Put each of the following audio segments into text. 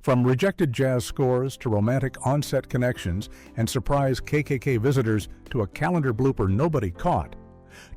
From rejected jazz scores to romantic on-set connections and surprise KKK visitors to a calendar blooper nobody caught,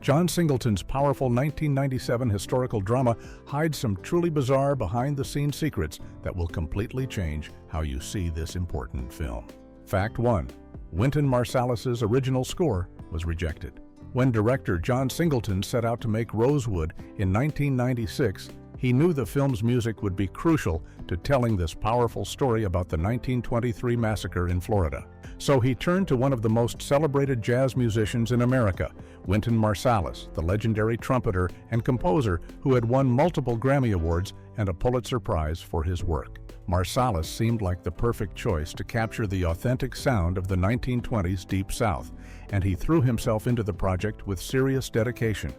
John Singleton's powerful 1997 historical drama hides some truly bizarre behind-the-scenes secrets that will completely change how you see this important film. Fact 1. Wynton Marsalis's original score was rejected. When director John Singleton set out to make Rosewood in 1996, he knew the film's music would be crucial to telling this powerful story about the 1923 massacre in Florida. So he turned to one of the most celebrated jazz musicians in America, Wynton Marsalis, the legendary trumpeter and composer who had won multiple Grammy Awards and a Pulitzer Prize for his work. Marsalis seemed like the perfect choice to capture the authentic sound of the 1920s Deep South, and he threw himself into the project with serious dedication.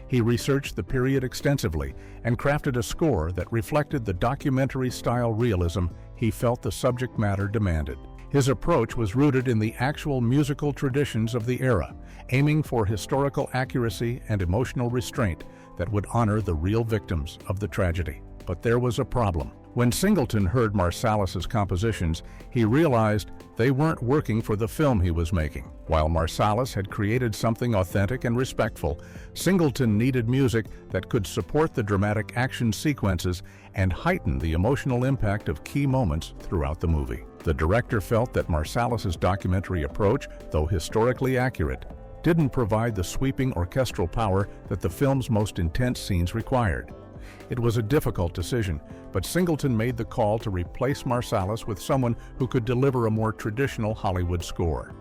He researched the period extensively and crafted a score that reflected the documentary-style realism he felt the subject matter demanded. His approach was rooted in the actual musical traditions of the era, aiming for historical accuracy and emotional restraint that would honor the real victims of the tragedy. But there was a problem. When Singleton heard Marsalis's compositions, he realized they weren't working for the film he was making. While Marsalis had created something authentic and respectful, Singleton needed music that could support the dramatic action sequences and heighten the emotional impact of key moments throughout the movie. The director felt that Marsalis's documentary approach, though historically accurate, didn't provide the sweeping orchestral power that the film's most intense scenes required. It was a difficult decision, but Singleton made the call to replace Marsalis with someone who could deliver a more traditional Hollywood score.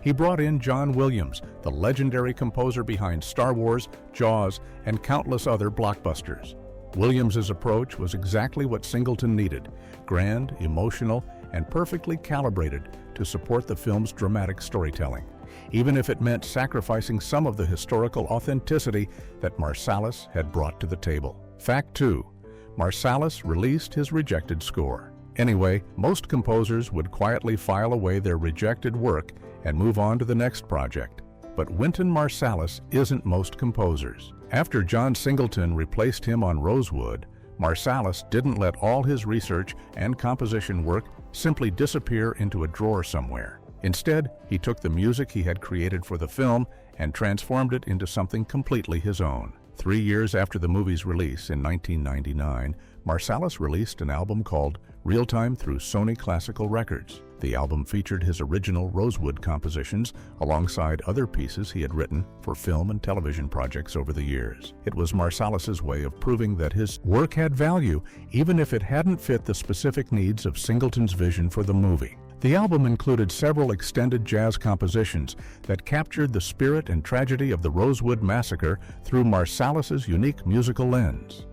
He brought in John Williams, the legendary composer behind Star Wars, Jaws, and countless other blockbusters. Williams's approach was exactly what Singleton needed: grand, emotional, and perfectly calibrated to support the film's dramatic storytelling, even if it meant sacrificing some of the historical authenticity that Marsalis had brought to the table. Fact 2. Marsalis released his rejected score. Anyway, most composers would quietly file away their rejected work and move on to the next project. But Wynton Marsalis isn't most composers. After John Singleton replaced him on Rosewood, Marsalis didn't let all his research and composition work simply disappear into a drawer somewhere. Instead, he took the music he had created for the film and transformed it into something completely his own. 3 years after the movie's release in 1999, Marsalis released an album called Real Time through Sony Classical Records. The album featured his original Rosewood compositions alongside other pieces he had written for film and television projects over the years. It was Marsalis's way of proving that his work had value, even if it hadn't fit the specific needs of Singleton's vision for the movie. The album included several extended jazz compositions that captured the spirit and tragedy of the Rosewood Massacre through Marsalis's unique musical lens.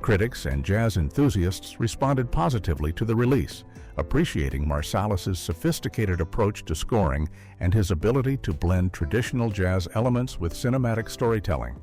Critics and jazz enthusiasts responded positively to the release, appreciating Marsalis's sophisticated approach to scoring and his ability to blend traditional jazz elements with cinematic storytelling.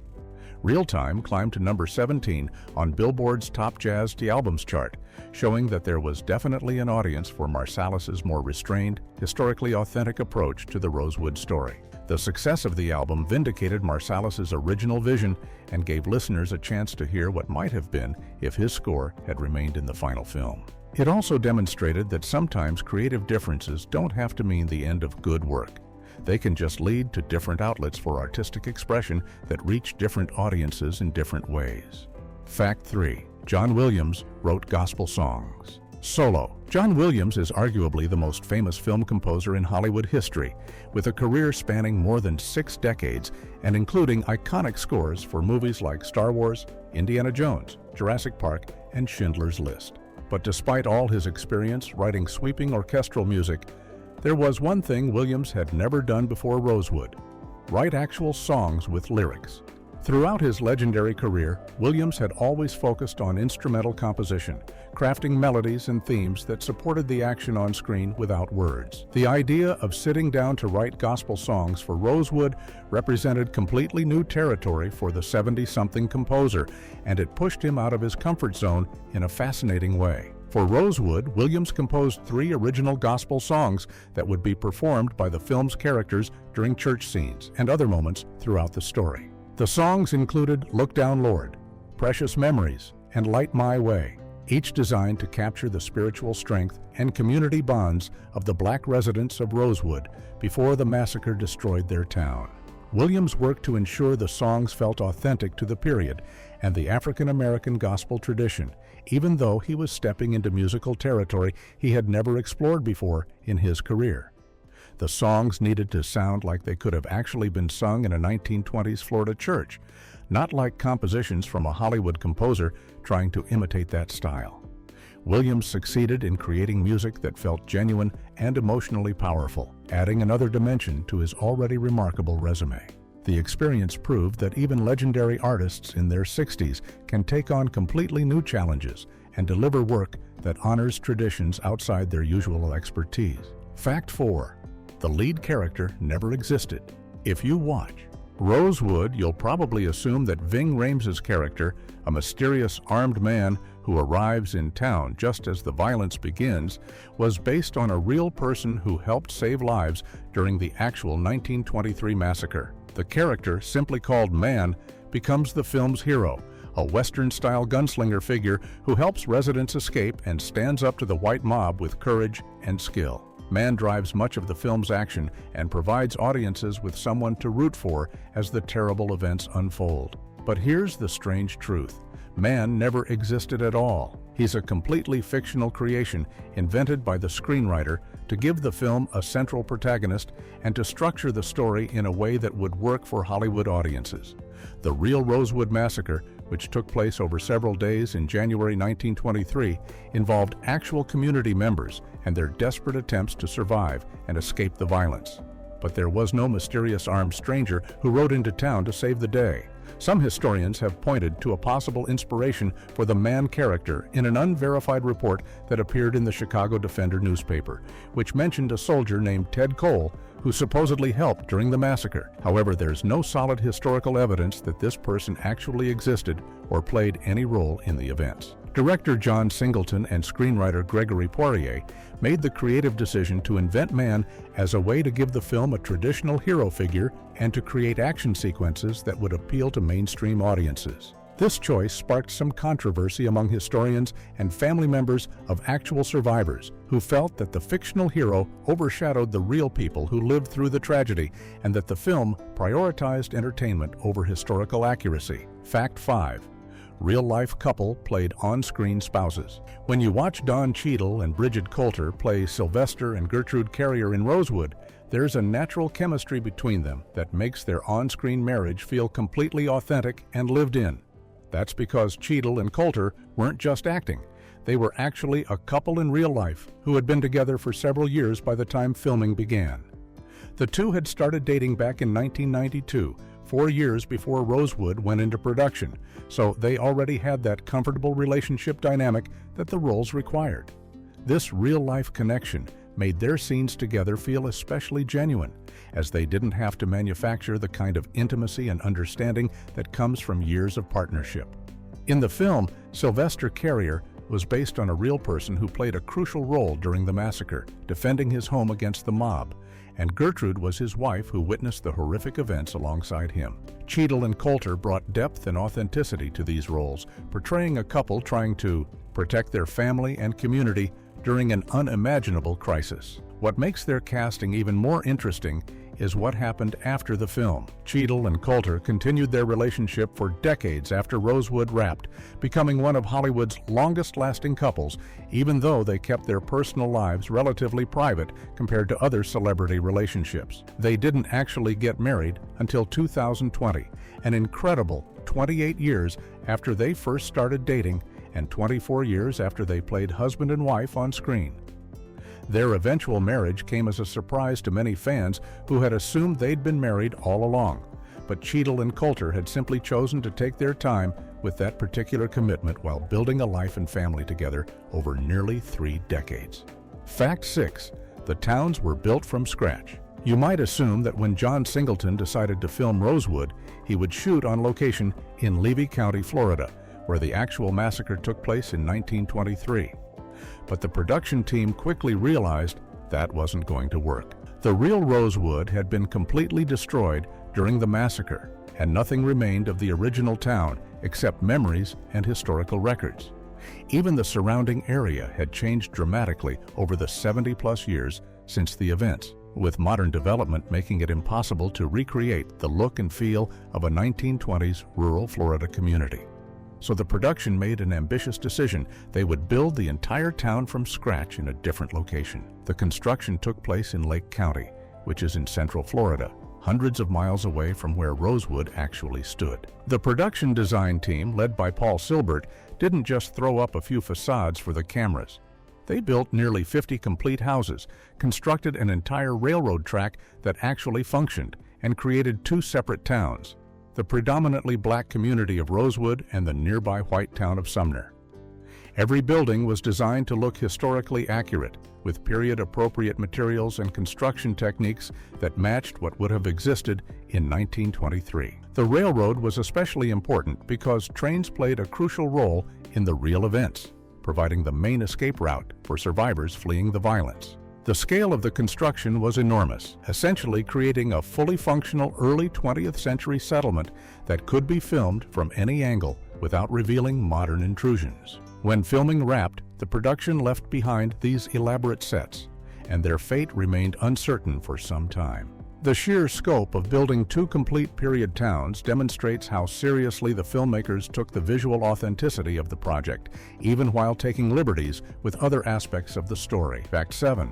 Real Time climbed to number 17 on Billboard's Top Jazz Albums chart, showing that there was definitely an audience for Marsalis's more restrained, historically authentic approach to the Rosewood story. The success of the album vindicated Marsalis's original vision and gave listeners a chance to hear what might have been if his score had remained in the final film. It also demonstrated that sometimes creative differences don't have to mean the end of good work. They can just lead to different outlets for artistic expression that reach different audiences in different ways. Fact 3. John Williams wrote gospel songs. Solo. John Williams is arguably the most famous film composer in Hollywood history, with a career spanning more than 6 decades and including iconic scores for movies like Star Wars, Indiana Jones, Jurassic Park, and Schindler's List. But despite all his experience writing sweeping orchestral music, there was one thing Williams had never done before Rosewood: write actual songs with lyrics. Throughout his legendary career, Williams had always focused on instrumental composition, crafting melodies and themes that supported the action on screen without words. The idea of sitting down to write gospel songs for Rosewood represented completely new territory for the 70-something composer, and it pushed him out of his comfort zone in a fascinating way. For Rosewood, Williams composed 3 original gospel songs that would be performed by the film's characters during church scenes and other moments throughout the story. The songs included Look Down Lord, Precious Memories, and Light My Way. each designed to capture the spiritual strength and community bonds of the black residents of Rosewood before the massacre destroyed their town. Williams worked to ensure the songs felt authentic to the period and the African-American gospel tradition, even though he was stepping into musical territory he had never explored before in his career. The songs needed to sound like they could have actually been sung in a 1920s Florida church, not like compositions from a Hollywood composer trying to imitate that style. Williams succeeded in creating music that felt genuine and emotionally powerful, adding another dimension to his already remarkable resume. The experience proved that even legendary artists in their 60s can take on completely new challenges and deliver work that honors traditions outside their usual expertise. Fact 4. The lead character never existed. If you watch Rosewood, you'll probably assume that Ving Rhames' character, a mysterious armed man who arrives in town just as the violence begins, was based on a real person who helped save lives during the actual 1923 massacre. The character, simply called Man, becomes the film's hero, a Western-style gunslinger figure who helps residents escape and stands up to the white mob with courage and skill. Man drives much of the film's action and provides audiences with someone to root for as the terrible events unfold. But here's the strange truth. Man never existed at all. He's a completely fictional creation invented by the screenwriter to give the film a central protagonist and to structure the story in a way that would work for Hollywood audiences. The real Rosewood Massacre, which took place over several days in January 1923, involved actual community members and their desperate attempts to survive and escape the violence. But there was no mysterious armed stranger who rode into town to save the day. Some historians have pointed to a possible inspiration for the Man character in an unverified report that appeared in the Chicago Defender newspaper, which mentioned a soldier named Ted Cole who supposedly helped during the massacre. However, there's no solid historical evidence that this person actually existed or played any role in the events. Director John Singleton and screenwriter Gregory Poirier made the creative decision to invent Man as a way to give the film a traditional hero figure and to create action sequences that would appeal to mainstream audiences. This choice sparked some controversy among historians and family members of actual survivors who felt that the fictional hero overshadowed the real people who lived through the tragedy and that the film prioritized entertainment over historical accuracy. Fact 5. Real-life couple played on-screen spouses. When you watch Don Cheadle and Bridget Coulter play Sylvester and Gertrude Carrier in Rosewood, there's a natural chemistry between them that makes their on-screen marriage feel completely authentic and lived in. That's because Cheadle and Coulter weren't just acting. They were actually a couple in real life who had been together for several years by the time filming began. The two had started dating back in 1992, 4 years before Rosewood went into production, so they already had that comfortable relationship dynamic that the roles required. This real-life connection made their scenes together feel especially genuine, as they didn't have to manufacture the kind of intimacy and understanding that comes from years of partnership. In the film, Sylvester Carrier was based on a real person who played a crucial role during the massacre, defending his home against the mob, and Gertrude was his wife who witnessed the horrific events alongside him. Cheadle and Coulter brought depth and authenticity to these roles, portraying a couple trying to protect their family and community during an unimaginable crisis. What makes their casting even more interesting is what happened after the film. Cheadle and Coulter continued their relationship for decades after Rosewood wrapped, becoming one of Hollywood's longest-lasting couples, even though they kept their personal lives relatively private compared to other celebrity relationships. They didn't actually get married until 2020, an incredible 28 years after they first started dating and 24 years after they played husband and wife on screen. Their eventual marriage came as a surprise to many fans who had assumed they'd been married all along, but Cheadle and Coulter had simply chosen to take their time with that particular commitment while building a life and family together over nearly 3 decades. Fact 6. The towns were built from scratch. You might assume that when John Singleton decided to film Rosewood, he would shoot on location in Levy County, Florida, where the actual massacre took place in 1923. But the production team quickly realized that wasn't going to work. The real Rosewood had been completely destroyed during the massacre, and nothing remained of the original town except memories and historical records. Even the surrounding area had changed dramatically over the 70-plus years since the events, with modern development making it impossible to recreate the look and feel of a 1920s rural Florida community. So the production made an ambitious decision. They would build the entire town from scratch in a different location. The construction took place in Lake County, which is in central Florida, hundreds of miles away from where Rosewood actually stood. The production design team, led by Paul Silbert, didn't just throw up a few facades for the cameras. They built nearly 50 complete houses, constructed an entire railroad track that actually functioned, and created two separate towns, the predominantly black community of Rosewood and the nearby white town of Sumner. Every building was designed to look historically accurate, with period-appropriate materials and construction techniques that matched what would have existed in 1923. The railroad was especially important because trains played a crucial role in the real events, providing the main escape route for survivors fleeing the violence. The scale of the construction was enormous, essentially creating a fully functional early 20th century settlement that could be filmed from any angle without revealing modern intrusions. When filming wrapped, the production left behind these elaborate sets, and their fate remained uncertain for some time. The sheer scope of building two complete period towns demonstrates how seriously the filmmakers took the visual authenticity of the project, even while taking liberties with other aspects of the story. Fact 7.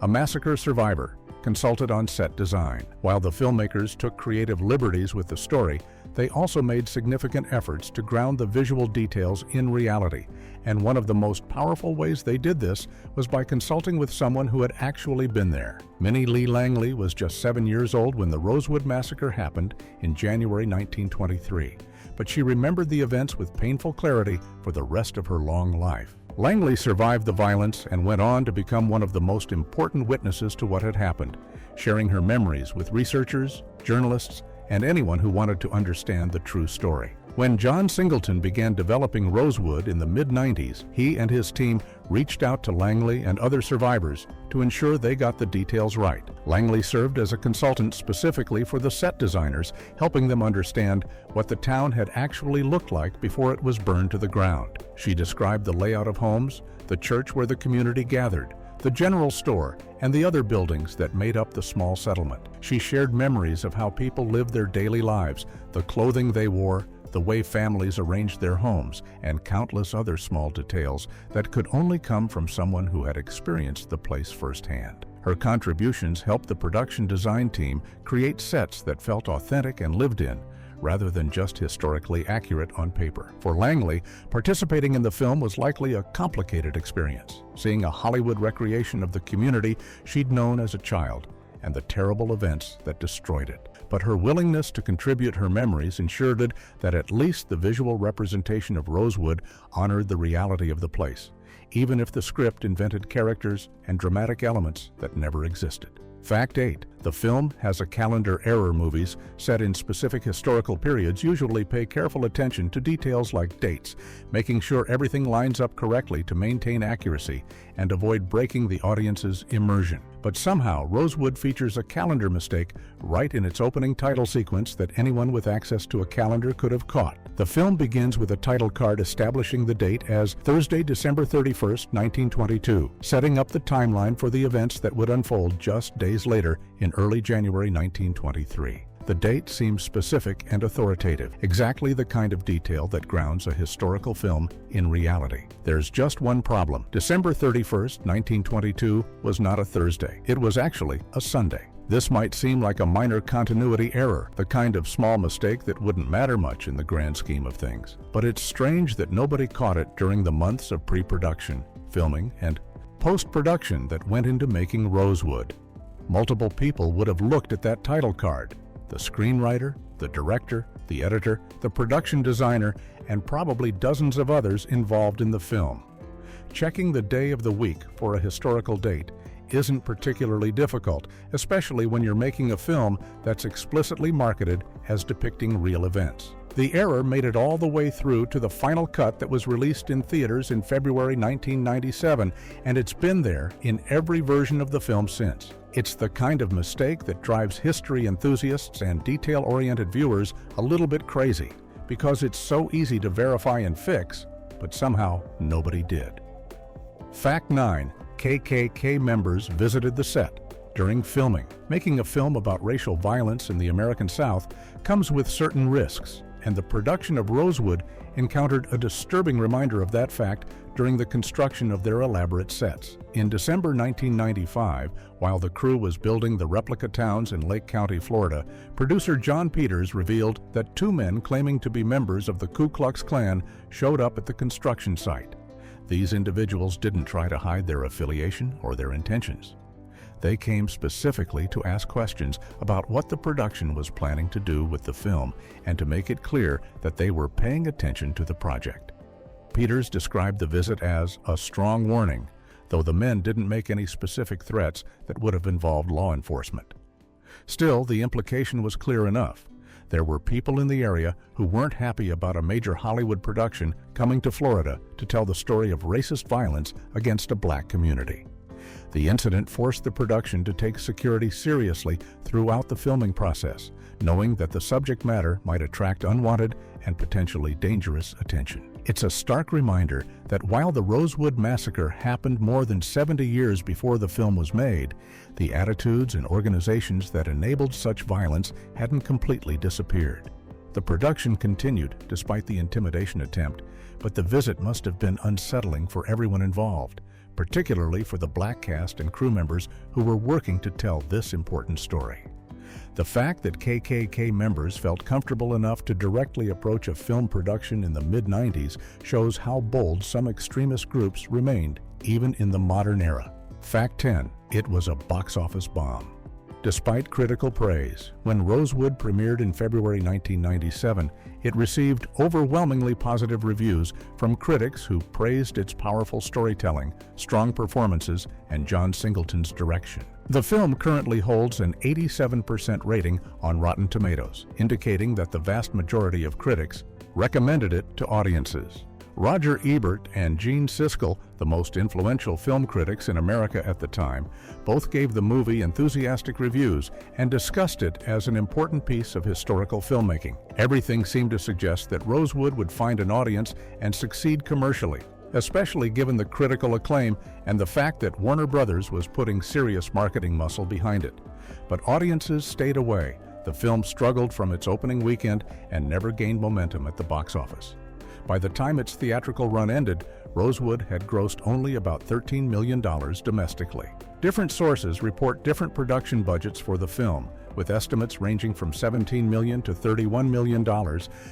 A massacre survivor consulted on set design. While the filmmakers took creative liberties with the story, they also made significant efforts to ground the visual details in reality, and one of the most powerful ways they did this was by consulting with someone who had actually been there. Minnie Lee Langley was just 7 years old when the Rosewood Massacre happened in January 1923, but she remembered the events with painful clarity for the rest of her long life. Langley survived the violence and went on to become one of the most important witnesses to what had happened, sharing her memories with researchers, journalists, and anyone who wanted to understand the true story. When John Singleton began developing Rosewood in the mid-90s, he and his team reached out to Langley and other survivors to ensure they got the details right. Langley served as a consultant specifically for the set designers, helping them understand what the town had actually looked like before it was burned to the ground. She described the layout of homes, the church where the community gathered, the general store, and the other buildings that made up the small settlement. She shared memories of how people lived their daily lives, the clothing they wore, the way families arranged their homes, and countless other small details that could only come from someone who had experienced the place firsthand. Her contributions helped the production design team create sets that felt authentic and lived in, rather than just historically accurate on paper. For Langley, participating in the film was likely a complicated experience, seeing a Hollywood recreation of the community she'd known as a child and the terrible events that destroyed it. But her willingness to contribute her memories ensured that at least the visual representation of Rosewood honored the reality of the place, even if the script invented characters and dramatic elements that never existed. Fact 8. The film has a calendar error. Movies set in specific historical periods usually pay careful attention to details like dates, making sure everything lines up correctly to maintain accuracy and avoid breaking the audience's immersion. But somehow, Rosewood features a calendar mistake right in its opening title sequence that anyone with access to a calendar could have caught. The film begins with a title card establishing the date as Thursday, December 31st, 1922, setting up the timeline for the events that would unfold just days later in early January 1923. The date seems specific and authoritative, exactly the kind of detail that grounds a historical film in reality. There's just one problem. December 31st, 1922 was not a Thursday. It was actually a Sunday. This might seem like a minor continuity error, the kind of small mistake that wouldn't matter much in the grand scheme of things. But it's strange that nobody caught it during the months of pre-production, filming, and post-production that went into making Rosewood. Multiple people would have looked at that title card: the screenwriter, the director, the editor, the production designer, and probably dozens of others involved in the film. Checking the day of the week for a historical date isn't particularly difficult, especially when you're making a film that's explicitly marketed as depicting real events. The error made it all the way through to the final cut that was released in theaters in February 1997, and it's been there in every version of the film since. It's the kind of mistake that drives history enthusiasts and detail-oriented viewers a little bit crazy, because it's so easy to verify and fix but somehow nobody did. Fact 9. KKK members visited the set during filming. Making a film about racial violence in the American South comes with certain risks, and the production of Rosewood encountered a disturbing reminder of that fact during the construction of their elaborate sets. In December 1995, while the crew was building the replica towns in Lake County, Florida, producer John Peters revealed that 2 men claiming to be members of the Ku Klux Klan showed up at the construction site. These individuals didn't try to hide their affiliation or their intentions. They came specifically to ask questions about what the production was planning to do with the film and to make it clear that they were paying attention to the project. Peters described the visit as a strong warning, though the men didn't make any specific threats that would have involved law enforcement. Still, the implication was clear enough. There were people in the area who weren't happy about a major Hollywood production coming to Florida to tell the story of racist violence against a black community. The incident forced the production to take security seriously throughout the filming process, knowing that the subject matter might attract unwanted and potentially dangerous attention. It's a stark reminder that while the Rosewood massacre happened more than 70 years before the film was made, the attitudes and organizations that enabled such violence hadn't completely disappeared. The production continued despite the intimidation attempt, but the visit must have been unsettling for everyone involved, particularly for the black cast and crew members who were working to tell this important story. The fact that KKK members felt comfortable enough to directly approach a film production in the mid-90s shows how bold some extremist groups remained, even in the modern era. Fact 10. It was a box office bomb. Despite critical praise, when Rosewood premiered in February 1997, it received overwhelmingly positive reviews from critics who praised its powerful storytelling, strong performances, and John Singleton's direction. The film currently holds an 87% rating on Rotten Tomatoes, indicating that the vast majority of critics recommended it to audiences. Roger Ebert and Gene Siskel, the most influential film critics in America at the time, both gave the movie enthusiastic reviews and discussed it as an important piece of historical filmmaking. Everything seemed to suggest that Rosewood would find an audience and succeed commercially, especially given the critical acclaim and the fact that Warner Brothers was putting serious marketing muscle behind it. But audiences stayed away. The film struggled from its opening weekend and never gained momentum at the box office. By the time its theatrical run ended, Rosewood had grossed only about $13 million domestically. Different sources report different production budgets for the film, with estimates ranging from $17 million to $31 million,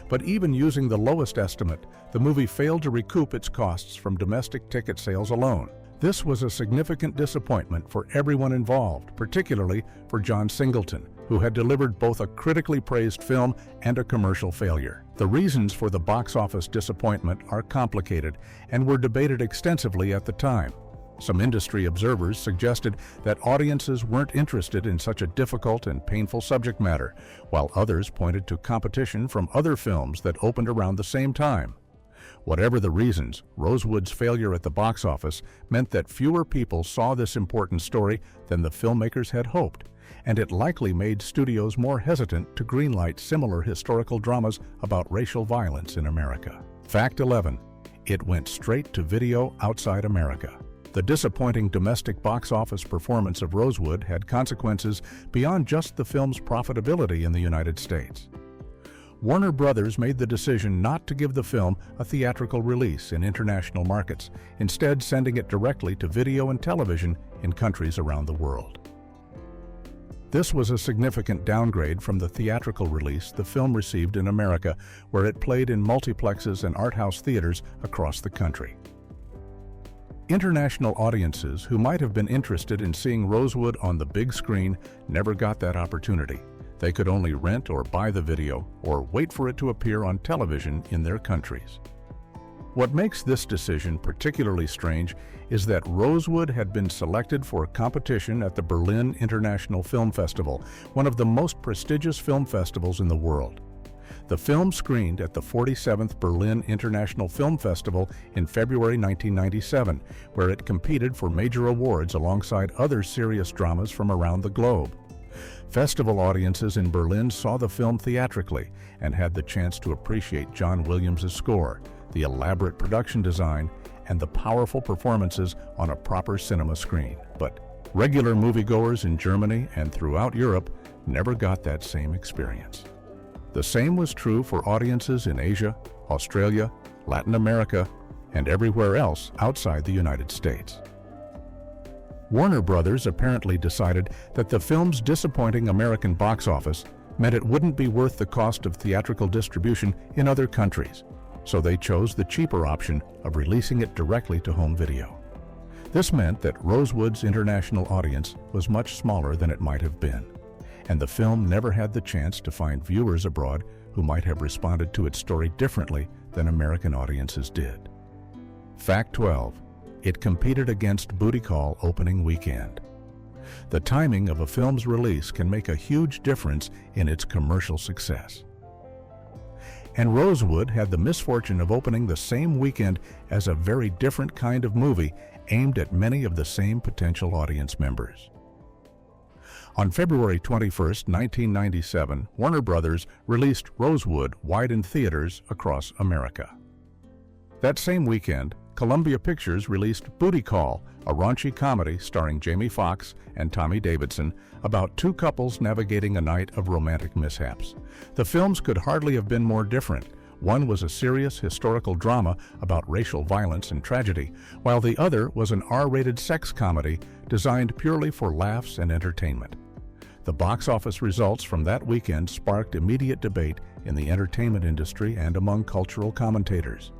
but even using the lowest estimate, the movie failed to recoup its costs from domestic ticket sales alone. This was a significant disappointment for everyone involved, particularly for John Singleton, who had delivered both a critically praised film and a commercial failure. The reasons for the box office disappointment are complicated and were debated extensively at the time. Some industry observers suggested that audiences weren't interested in such a difficult and painful subject matter, while others pointed to competition from other films that opened around the same time. Whatever the reasons, Rosewood's failure at the box office meant that fewer people saw this important story than the filmmakers had hoped, and it likely made studios more hesitant to greenlight similar historical dramas about racial violence in America. Fact 11. It went straight to video outside America. The disappointing domestic box office performance of Rosewood had consequences beyond just the film's profitability in the United States. Warner Brothers made the decision not to give the film a theatrical release in international markets, instead sending it directly to video and television in countries around the world. This was a significant downgrade from the theatrical release the film received in America, where it played in multiplexes and art house theaters across the country. International audiences who might have been interested in seeing Rosewood on the big screen never got that opportunity. They could only rent or buy the video or wait for it to appear on television in their countries. What makes this decision particularly strange is that Rosewood had been selected for competition at the Berlin International Film Festival, one of the most prestigious film festivals in the world. The film screened at the 47th Berlin International Film Festival in February 1997, where it competed for major awards alongside other serious dramas from around the globe. Festival audiences in Berlin saw the film theatrically and had the chance to appreciate John Williams' score, the elaborate production design, and the powerful performances on a proper cinema screen. But regular moviegoers in Germany and throughout Europe never got that same experience. The same was true for audiences in Asia, Australia, Latin America, and everywhere else outside the United States. Warner Brothers apparently decided that the film's disappointing American box office meant it wouldn't be worth the cost of theatrical distribution in other countries, so they chose the cheaper option of releasing it directly to home video. This meant that Rosewood's international audience was much smaller than it might have been, and the film never had the chance to find viewers abroad who might have responded to its story differently than American audiences did. Fact 12. It competed against Booty Call opening weekend. The timing of a film's release can make a huge difference in its commercial success. And Rosewood had the misfortune of opening the same weekend as a very different kind of movie aimed at many of the same potential audience members. On February 21, 1997, Warner Brothers released Rosewood wide in theaters across America. That same weekend, Columbia Pictures released Booty Call, a raunchy comedy starring Jamie Foxx and Tommy Davidson about two couples navigating a night of romantic mishaps. The films could hardly have been more different. One was a serious historical drama about racial violence and tragedy, while the other was an R-rated sex comedy designed purely for laughs and entertainment. The box office results from that weekend sparked immediate debate in the entertainment industry and among cultural commentators.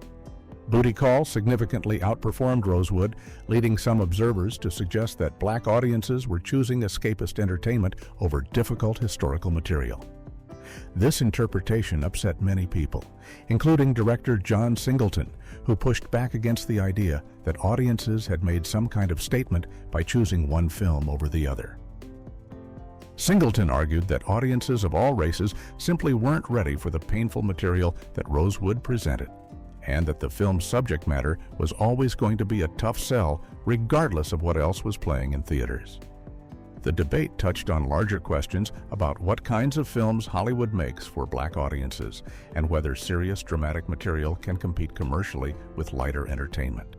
Booty Call significantly outperformed Rosewood, leading some observers to suggest that black audiences were choosing escapist entertainment over difficult historical material. This interpretation upset many people, including director John Singleton, who pushed back against the idea that audiences had made some kind of statement by choosing one film over the other. Singleton argued that audiences of all races simply weren't ready for the painful material that Rosewood presented, and that the film's subject matter was always going to be a tough sell regardless of what else was playing in theaters. The debate touched on larger questions about what kinds of films Hollywood makes for black audiences and whether serious dramatic material can compete commercially with lighter entertainment.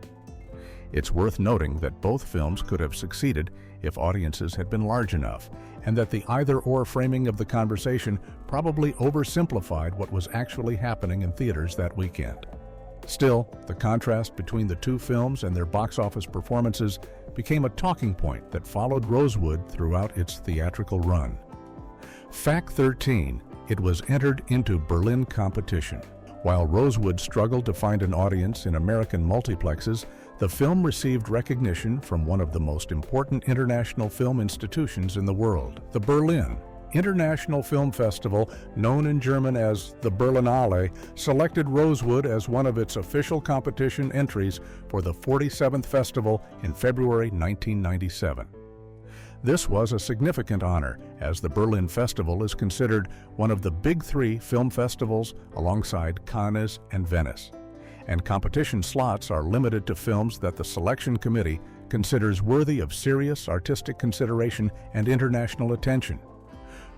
It's worth noting that both films could have succeeded if audiences had been large enough, and that the either-or framing of the conversation probably oversimplified what was actually happening in theaters that weekend. Still, the contrast between the two films and their box office performances became a talking point that followed Rosewood throughout its theatrical run. Fact 13. It was entered into Berlin competition. While Rosewood struggled to find an audience in American multiplexes, the film received recognition from one of the most important international film institutions in the world, the Berlin International Film Festival, known in German as the Berlinale, selected Rosewood as one of its official competition entries for the 47th festival in February 1997. This was a significant honor, as the Berlin Festival is considered one of the big three film festivals alongside Cannes and Venice, and competition slots are limited to films that the selection committee considers worthy of serious artistic consideration and international attention.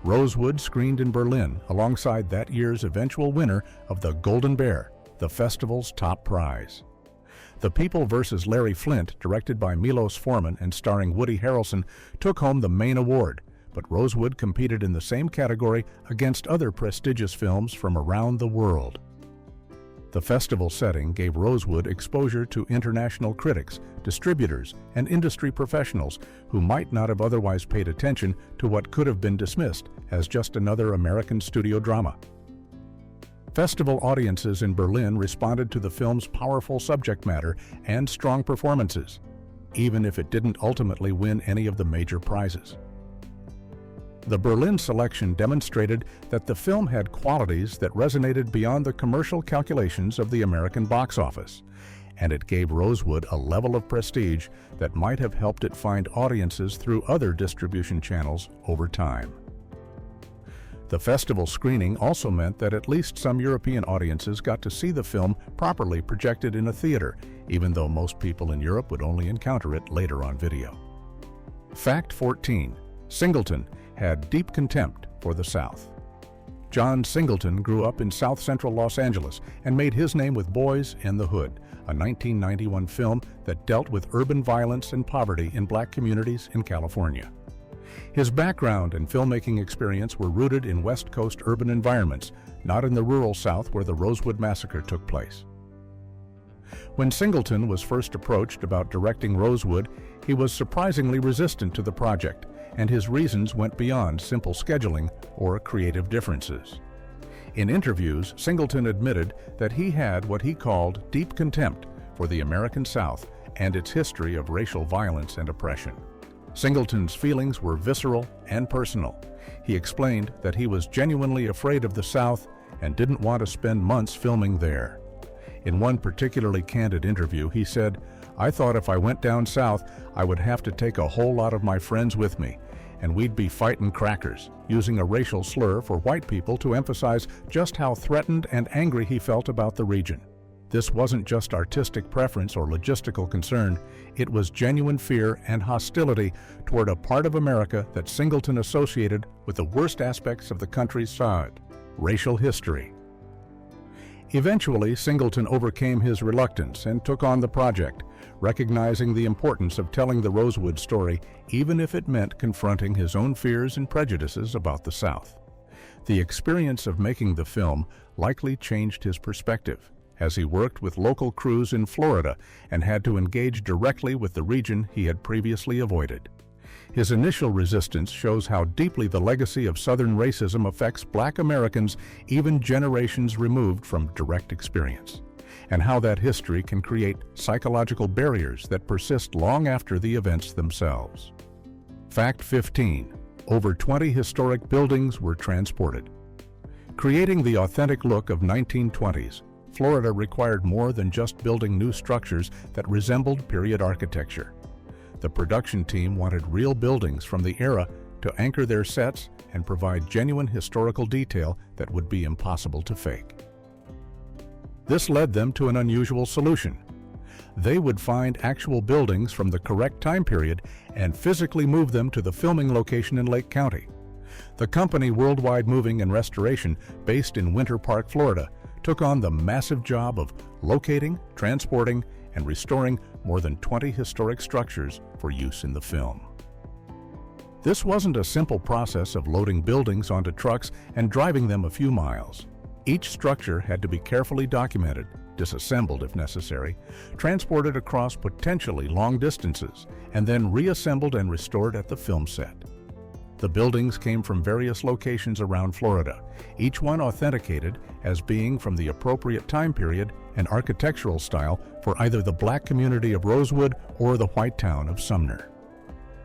Rosewood screened in Berlin alongside that year's eventual winner of the Golden Bear, the festival's top prize. The People vs. Larry Flint, directed by Milos Forman and starring Woody Harrelson, took home the main award, but Rosewood competed in the same category against other prestigious films from around the world. The festival setting gave Rosewood exposure to international critics, distributors, and industry professionals who might not have otherwise paid attention to what could have been dismissed as just another American studio drama. Festival audiences in Berlin responded to the film's powerful subject matter and strong performances, even if it didn't ultimately win any of the major prizes. The Berlin selection demonstrated that the film had qualities that resonated beyond the commercial calculations of the American box office, and it gave Rosewood a level of prestige that might have helped it find audiences through other distribution channels over time. The festival screening also meant that at least some European audiences got to see the film properly projected in a theater, even though most people in Europe would only encounter it later on video. Fact 14. Singleton had deep contempt for the South. John Singleton grew up in South Central Los Angeles and made his name with Boys in the Hood, a 1991 film that dealt with urban violence and poverty in black communities in California. His background and filmmaking experience were rooted in West Coast urban environments, not in the rural South where the Rosewood massacre took place. When Singleton was first approached about directing Rosewood, he was surprisingly resistant to the project, and his reasons went beyond simple scheduling or creative differences. In interviews, Singleton admitted that he had what he called deep contempt for the American South and its history of racial violence and oppression. Singleton's feelings were visceral and personal. He explained that he was genuinely afraid of the South and didn't want to spend months filming there. In one particularly candid interview, he said, "I thought if I went down south, I would have to take a whole lot of my friends with me, and we'd be fighting crackers," using a racial slur for white people to emphasize just how threatened and angry he felt about the region. This wasn't just artistic preference or logistical concern, it was genuine fear and hostility toward a part of America that Singleton associated with the worst aspects of the country's side, racial history. Eventually, Singleton overcame his reluctance and took on the project, recognizing the importance of telling the Rosewood story, even if it meant confronting his own fears and prejudices about the South. The experience of making the film likely changed his perspective, as he worked with local crews in Florida and had to engage directly with the region he had previously avoided. His initial resistance shows how deeply the legacy of Southern racism affects Black Americans even generations removed from direct experience, and how that history can create psychological barriers that persist long after the events themselves. Fact 15. Over 20 historic buildings were transported. Creating the authentic look of 1920s, Florida required more than just building new structures that resembled period architecture. The production team wanted real buildings from the era to anchor their sets and provide genuine historical detail that would be impossible to fake. This led them to an unusual solution. They would find actual buildings from the correct time period and physically move them to the filming location in Lake County. The company Worldwide Moving and Restoration, based in Winter Park, Florida, took on the massive job of locating, transporting, and restoring more than 20 historic structures for use in the film. This wasn't a simple process of loading buildings onto trucks and driving them a few miles. Each structure had to be carefully documented, disassembled if necessary, transported across potentially long distances, and then reassembled and restored at the film set. The buildings came from various locations around Florida, each one authenticated as being from the appropriate time period and architectural style for either the Black community of Rosewood or the white town of Sumner.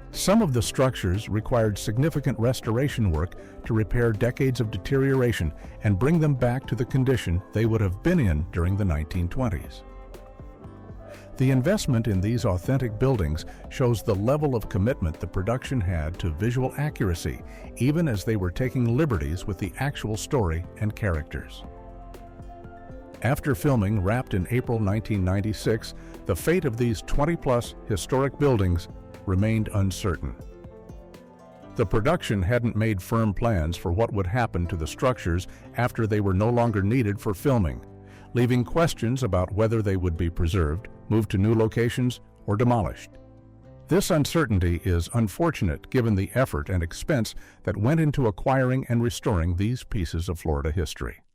Some of the structures required significant restoration work to repair decades of deterioration and bring them back to the condition they would have been in during the 1920s. The investment in these authentic buildings shows the level of commitment the production had to visual accuracy, even as they were taking liberties with the actual story and characters. After filming wrapped in April 1996, the fate of these 20-plus historic buildings remained uncertain. The production hadn't made firm plans for what would happen to the structures after they were no longer needed for filming, leaving questions about whether they would be preserved, moved to new locations, or demolished. This uncertainty is unfortunate given the effort and expense that went into acquiring and restoring these pieces of Florida history.